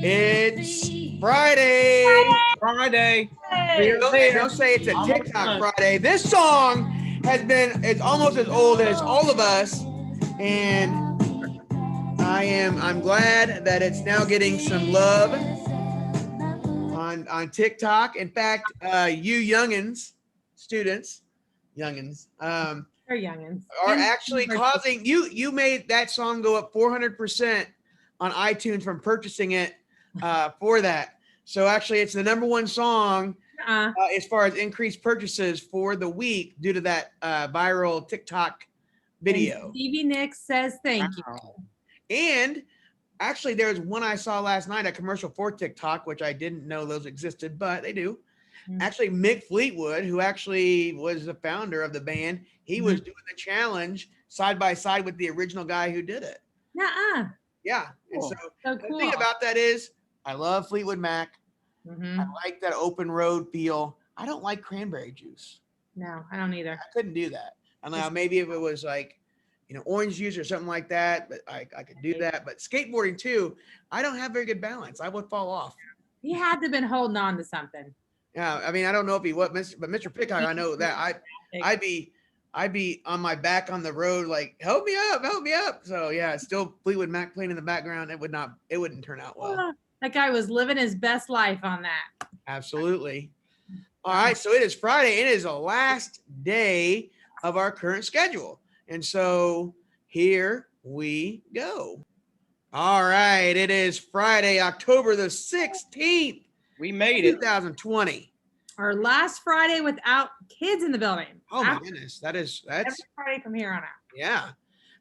It's Friday. Friday. And don't say it's a TikTok Friday. This song it's almost as old as all of us. And I'm glad that it's now getting some love on TikTok. In fact, you youngins, They're youngins, are actually causing you made that song go up 400% on iTunes from purchasing it for that. So actually, it's the number one song as far as increased purchases for the week due to that viral TikTok video. And Stevie Nicks says thank you. And actually, there's one I saw last night, a commercial for TikTok, which I didn't know those existed, but they do. Actually, Mick Fleetwood, who actually was the founder of the band, he was doing the challenge side by side with the original guy who did it. Yeah. And so the thing about that is, I love Fleetwood Mac. I like that open road feel. I don't like cranberry juice. No, I don't either. I couldn't do that. And now maybe if it was like, orange juice or something like that, but I could do that. But skateboarding too, I don't have very good balance. I would fall off. He had to have been holding on to something. Yeah, I mean, I don't know if he was, but Mr. Pickock, I know that I'd be on my back on the road, like, help me up. So yeah, still Fleetwood Mac playing in the background. It wouldn't turn out well. That guy was living his best life on that. Absolutely. All right, so it is Friday. It is the last day of our current schedule. And so here we go. All right, it is Friday, October the 16th. We made it. 2020. Our last Friday without kids in the building. Oh my goodness, that's every Friday from here on out. Yeah,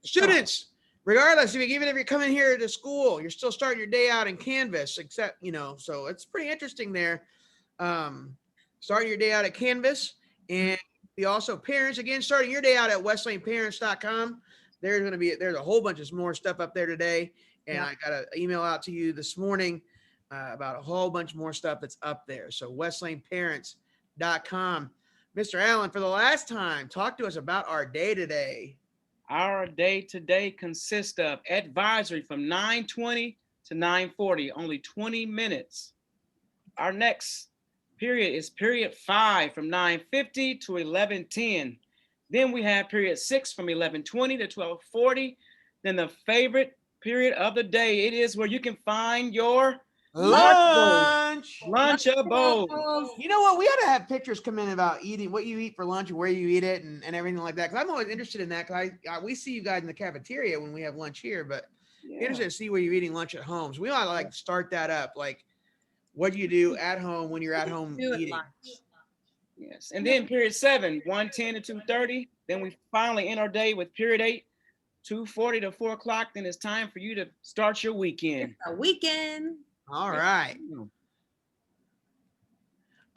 students, regardless, even if you're coming here to school, you're still starting your day out in Canvas. Except so it's pretty interesting there. Starting your day out at Canvas, and we also parents again starting your day out at westlaneparents.com. There's a whole bunch of more stuff up there today, and I got an email out to you this morning. About a whole bunch more stuff that's up there. So westlaneparents.com. Mr. Allen, for the last time, talk to us about our day today. Our day today consists of advisory from 9:20 to 9:40, only 20 minutes. Our next period is period 5 from 9:50 to 11:10. Then we have period 6 from 11:20 to 12:40. Then the favorite period of the day, it is where you can find your Lunchables. You know what? We ought to have pictures come in about eating, what you eat for lunch and where you eat it and everything like that. Because I'm always interested in that. Because we see you guys in the cafeteria when we have lunch here, but interested to see where you're eating lunch at home. So we ought to start that up. Like, what do you do at home when you're at home eating? Yes. And then period 7, 1:10 to 2:30. Then we finally end our day with period 8, 2:40 to 4 o'clock. Then it's time for you to start your weekend. It's a weekend. All right.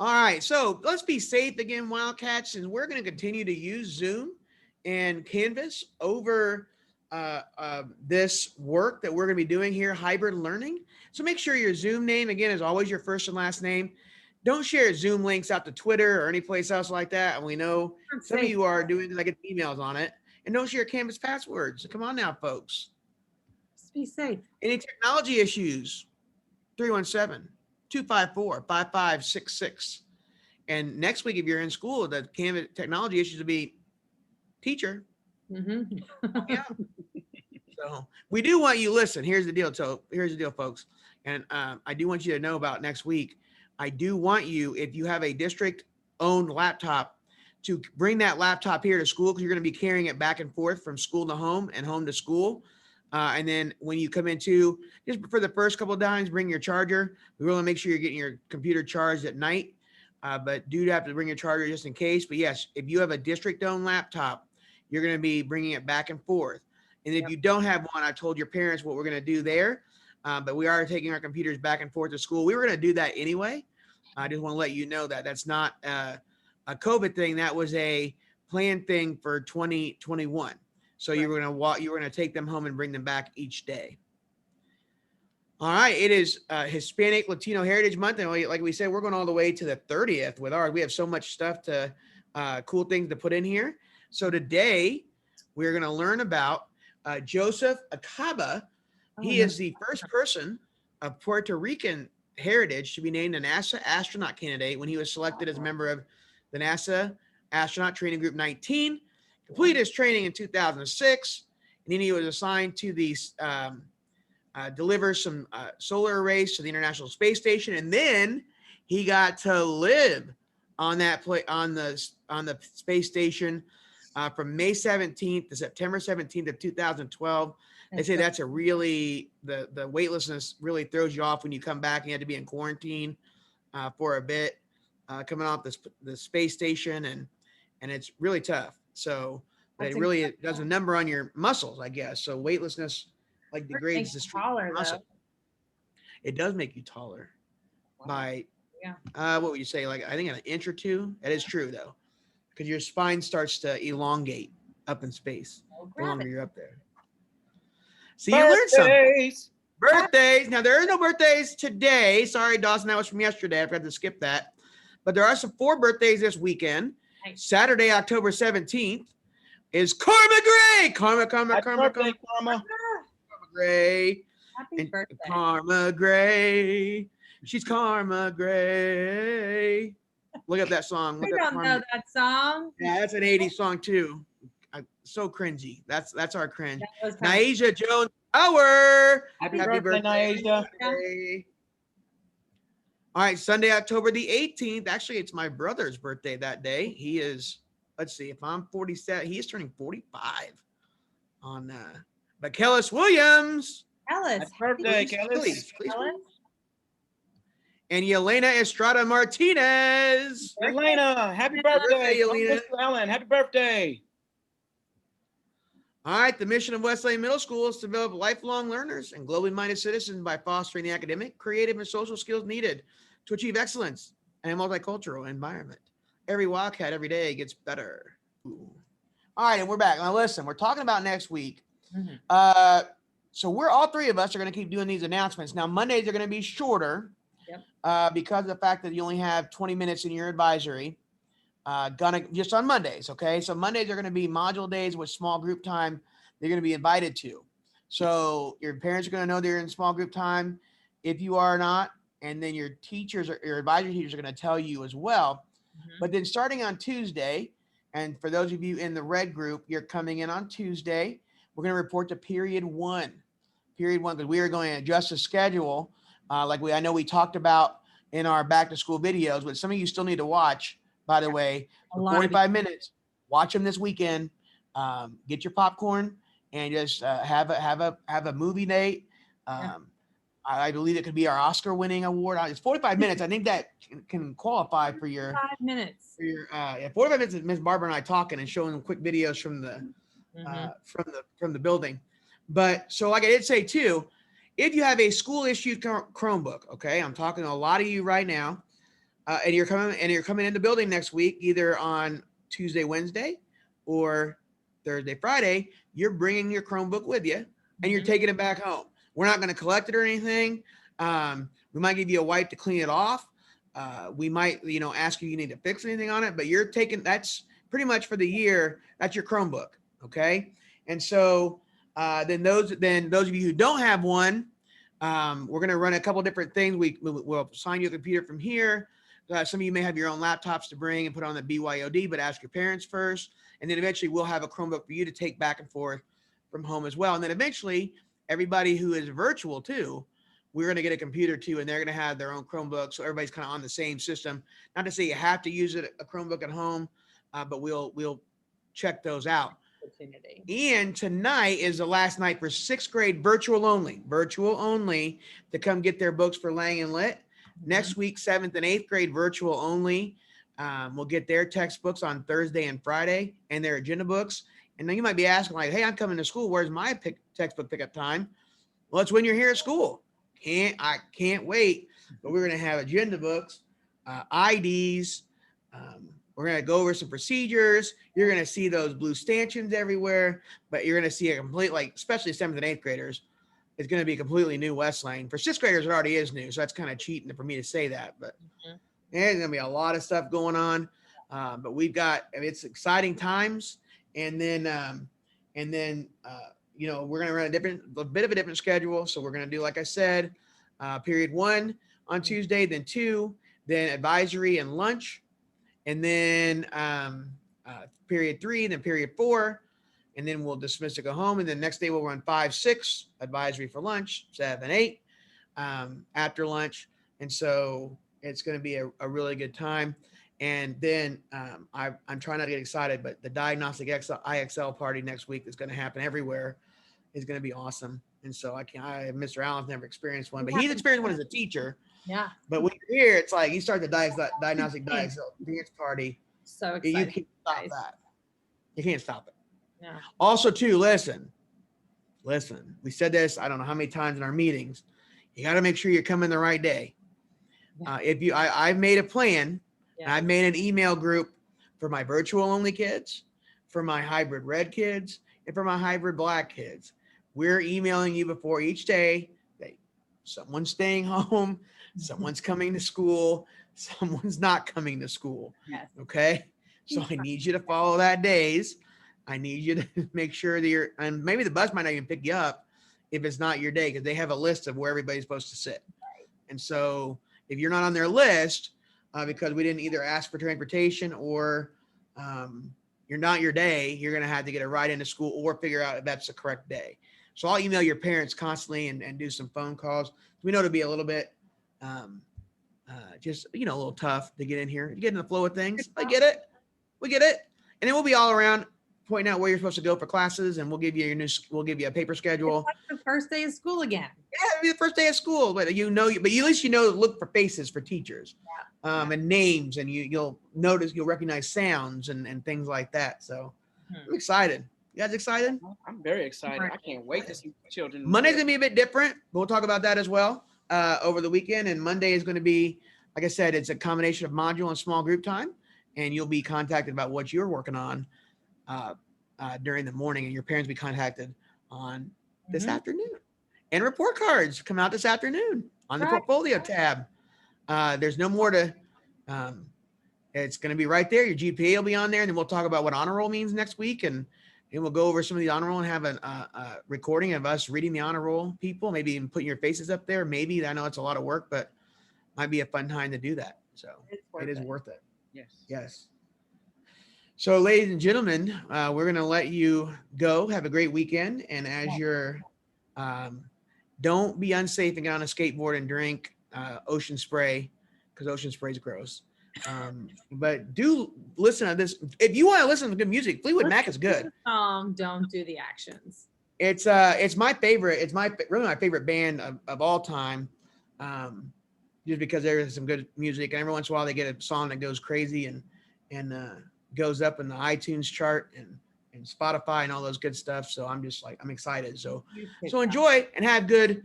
All right. So let's be safe again, Wildcats, and we're going to continue to use Zoom and Canvas over this work that we're going to be doing here, hybrid learning. So make sure your Zoom name, again, is always your first and last name. Don't share Zoom links out to Twitter or any place else like that. And we know some of you are doing it. I get emails on it. And don't share Canvas passwords. So come on now, folks. Just be safe. Any technology issues? 317-254-5566. And next week, if you're in school, the Canvas technology issues will be teacher. Yeah. So we do want you, listen, here's the deal, folks. And I do want you to know about next week. I do want you, if you have a district-owned laptop, to bring that laptop here to school because you're going to be carrying it back and forth from school to home and home to school. And then when you come into, just for the first couple of times, bring your charger. We want to make sure you're getting your computer charged at night, but do have to bring your charger just in case. But yes, if you have a district-owned laptop, you're going to be bringing it back and forth. And if you don't have one, I told your parents what we're going to do there. But we are taking our computers back and forth to school. We were going to do that anyway. I just want to let you know that that's not a COVID thing. That was a planned thing for 2021. So you were going to take them home and bring them back each day. All right. It is Hispanic Latino Heritage Month. And like we said, we're going all the way to the 30th with ours. We have so much stuff cool things to put in here. So today we're going to learn about Joseph Acaba. He is the first person of Puerto Rican heritage to be named a NASA astronaut candidate when he was selected as a member of the NASA Astronaut Training Group 19. Completed his training in 2006, and then he was assigned to the deliver some solar arrays to the International Space Station, and then he got to live on that on the space station from May 17th to September 17th of 2012. They say that's a really the weightlessness really throws you off when you come back and you have to be in quarantine for a bit coming off the space station, and it's really tough. So but it really does a number on your muscles, I guess. So weightlessness like degrades the taller muscle. though. It does make you taller by Yeah. what would you say, like I think an inch or two. That is true though, because your spine starts to elongate up in space the longer you're up there. So you learned something. Birthdays. Now there are no birthdays today. Sorry, Dawson, that was from yesterday. I forgot to skip that. But there are some 4 birthdays this weekend. Nice. Saturday, October 17th is Karma Gray. Karma Gray. Happy And birthday. Karma Gray. She's Karma Gray. Look up that song. Look I up don't Karma. know that song. Yeah, that's an 80s song too. So cringy. That's our cringe. That was kind of- Naisha Jones Power. Happy birthday, Naisha. All right, Sunday, October the 18th. Actually, it's my brother's birthday that day. He is, let's see, if I'm 47, he is turning 45 on but KELIS Williams. KELIS. Happy birthday, Please. KELIS. And Yelena Estrada Martinez. Elena, happy birthday, birthday. Elena. Ellen, happy birthday. All right, the mission of Wesleyan Middle School is to develop lifelong learners and globally minded citizens by fostering the academic, creative, and social skills needed to achieve excellence in a multicultural environment. Every Wildcat every day gets better. Ooh. All right, and we're back. Now listen, we're talking about next week. Mm-hmm. So we're all 3 of us are going to keep doing these announcements. Now Mondays are going to be shorter because of the fact that you only have 20 minutes in your advisory. Just on Mondays, okay? So Mondays are going to be module days with small group time. They're going to be invited to. So your parents are going to know they're in small group time if you are not, and then your teachers or your advisory teachers are going to tell you as well. Mm-hmm. But then starting on Tuesday, and for those of you in the red group, you're coming in on Tuesday. We're going to report to period 1, because we are going to adjust the schedule, I know we talked about in our back to school videos, but some of you still need to watch. By the way, for 45 minutes, watch them this weekend. Get your popcorn and just have a movie night. I believe it could be our Oscar-winning award. It's 45 minutes. I think that can qualify for your 5 minutes. For your 45 minutes of Ms. Barbara and I talking and showing them quick videos from the building. But so like I did say too, if you have a school issued Chromebook, okay, I'm talking to a lot of you right now. And you're coming in the building next week, either on Tuesday, Wednesday, or Thursday, Friday. You're bringing your Chromebook with you, and you're taking it back home. We're not going to collect it or anything. We might give you a wipe to clean it off. We might, ask you need to fix anything on it, but you're taking that's pretty much for the year. That's your Chromebook, okay? And so then those of you who don't have one, we're going to run a couple different things. We'll assign you a computer from here. Some of you may have your own laptops to bring and put on the BYOD, but ask your parents first. And then eventually we'll have a Chromebook for you to take back and forth from home as well. And then eventually everybody who is virtual too, we're going to get a computer too, and they're going to have their own Chromebook. So everybody's kind of on the same system. Not to say you have to use a Chromebook at home, but we'll check those out. And tonight is the last night for 6th grade virtual only to come get their books for Lang and Lit. Next week, 7th and 8th grade virtual only. We'll get their textbooks on Thursday and Friday and their agenda books. And then you might be asking like, hey, I'm coming to school. Where's my textbook pickup time? Well, it's when you're here at school. I can't wait. But we're going to have agenda books, IDs. We're going to go over some procedures. You're going to see those blue stanchions everywhere, but you're going to see a complete, especially 7th and 8th graders, it's going to be a completely new Wesleyan. For 6th graders, it already is new, so that's kind of cheating for me to say that. But there's going to be a lot of stuff going on. But it's exciting times. And then we're going to run a bit of a different schedule. So we're going to do, like I said, period 1 on Tuesday, then 2, then advisory and lunch, and then period 3, then period 4, and then we'll dismiss to go home. And then next day we'll run 5, 6, advisory for lunch, 7, 8 after lunch. And so it's going to be a really good time. And then I'm trying not to get excited, but the diagnostic IXL party next week is going to happen everywhere. It's going to be awesome. And so Mr. Allen's never experienced one, but he's experienced one as a teacher. Yeah. But when you're here, it's like you start the diagnostic dance party. So excited. You can't stop that. You can't stop it. Yeah. Also, too, listen. We said this, I don't know how many times in our meetings. You got to make sure you're coming the right day. I've made a plan. Yeah. And I've made an email group for my virtual only kids, for my hybrid red kids, and for my hybrid black kids. We're emailing you before each day that someone's staying home, someone's coming to school, someone's not coming to school. Yes. Okay. So I need you to follow that days. I need you to make sure that and maybe the bus might not even pick you up if it's not your day, because they have a list of where everybody's supposed to sit. And so if you're not on their list, because we didn't either ask for transportation or you're not your day, you're going to have to get a ride into school or figure out if that's the correct day. So I'll email your parents constantly and do some phone calls. We know it'll be a little bit just, a little tough to get in here. You get in the flow of things. I get it. We get it. And then we'll be all around pointing out where you're supposed to go for classes, and we'll give you we'll give you a paper schedule. It's like the first day of school again. Yeah, it'll be the first day of school, but but at least look for faces for teachers, and names, and you'll recognize sounds and things like that. So I'm excited. You guys excited? I'm very excited. I can't wait to see children. Monday's gonna be a bit different, but we'll talk about that as well over the weekend. And Monday is going to be, like I said, it's a combination of module and small group time, and you'll be contacted about what you're working on during the morning, and your parents will be contacted on this afternoon. And report cards come out this afternoon on the portfolio tab. There's no more to, it's going to be right there. Your GPA will be on there, and then we'll talk about what honor roll means next week. And we'll go over some of the honor roll and have a recording of us reading the honor roll people, maybe even putting your faces up there. Maybe, I know it's a lot of work, but might be a fun time to do that. So it is worth it. Yes. So, ladies and gentlemen, we're going to let you go. Have a great weekend. And as you're, don't be unsafe and get on a skateboard and drink ocean spray, because ocean spray is gross. But do listen to this. If you want to listen to good music, Fleetwood Mac is good. Don't do the actions. It's my favorite. It's really my favorite band of all time. Just because there is some good music, and every once in a while they get a song that goes crazy and goes up in the iTunes chart and Spotify and all those good stuff. So I'm excited. So enjoy and have good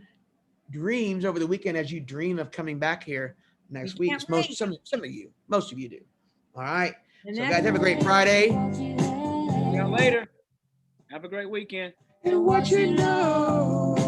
dreams over the weekend as you dream of coming back here next week. Some of you, most of you do. All right. So guys, have a great Friday. See you later. Have a great weekend. And what you know.